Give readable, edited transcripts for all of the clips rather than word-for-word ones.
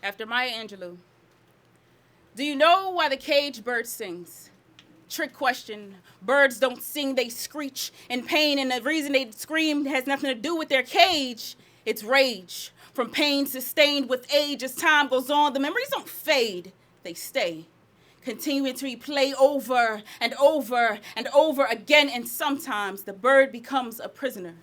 After Maya Angelou. Do you know why the caged bird sings? Trick question. Birds don't sing, they screech in pain, and the reason they scream has nothing to do with their cage. It's rage. From pain sustained with age, as time goes on, the memories don't fade, they stay. Continuing to replay over and over and over again, and sometimes the bird becomes a prisoner,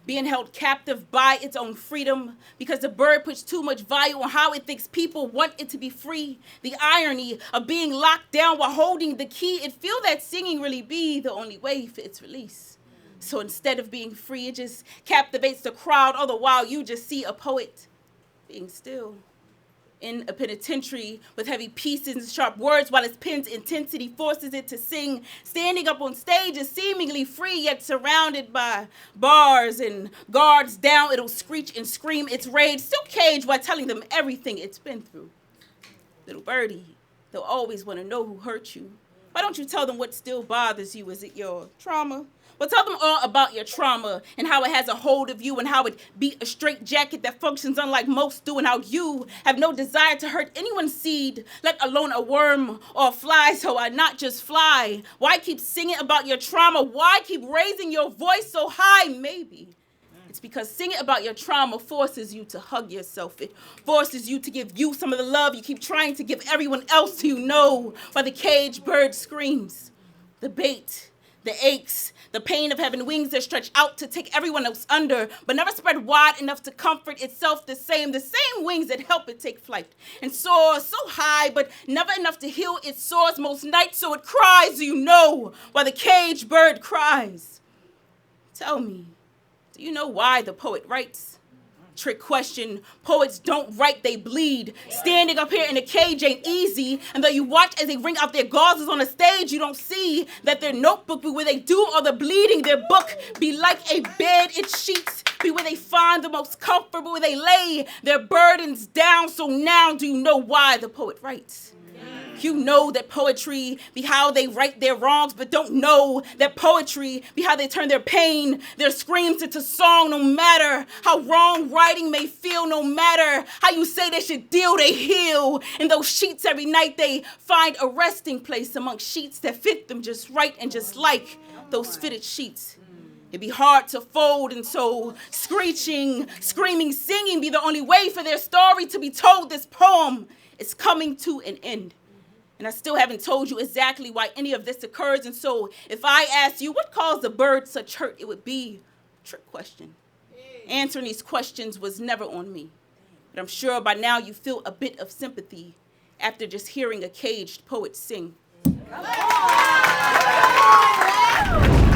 being held captive by its own freedom because the bird puts too much value on how it thinks people want it to be free. The irony of being locked down while holding the key, it feels that singing really be the only way for its release. So instead of being free, it just captivates the crowd, all the while you just see a poet being still in a penitentiary with heavy pieces and sharp words, while his pen's intensity forces it to sing. Standing up on stage is seemingly free, yet surrounded by bars and guards down, it'll screech and scream its rage, still caged while telling them everything it's been through. Little birdie, they'll always want to know who hurt you. Why don't you tell them what still bothers you? Is it your trauma? Well, tell them all about your trauma and how it has a hold of you and how it beat a straitjacket that functions unlike most do, and how you have no desire to hurt anyone's seed, let alone a worm or a fly. So I not just fly. Why keep singing about your trauma? Why keep raising your voice so high? Maybe it's because singing about your trauma forces you to hug yourself. It forces you to give you some of the love you keep trying to give everyone else you know. Why the caged bird screams, the bait, the aches, the pain of having wings that stretch out to take everyone else under, but never spread wide enough to comfort itself the same wings that help it take flight and soar so high, but never enough to heal its sores most nights, so it cries. Do you know why the caged bird cries? Tell me, do you know why the poet writes? Trick question. Poets don't write, they bleed. Standing up here in a cage ain't easy, and though you watch as they wring out their gauzes on the stage, you don't see that their notebook be where they do all the bleeding. Their book be like a bed, its sheets be where they find the most comfortable, where they lay their burdens down. So now do you know why the poet writes? You know that poetry be how they right their wrongs, but don't know that poetry be how they turn their pain, their screams into song. No matter how wrong writing may feel, no matter how you say they should deal, they heal. In those sheets every night they find a resting place amongst sheets that fit them just right, and just like those fitted sheets, it'd be hard to fold, and so screeching, screaming, singing be the only way for their story to be told. This poem is coming to an end. And I still haven't told you exactly why any of this occurs. And so if I ask you what caused the bird such hurt, it would be a trick question. Answering these questions was never on me. But I'm sure by now you feel a bit of sympathy after just hearing a caged poet sing. Come on.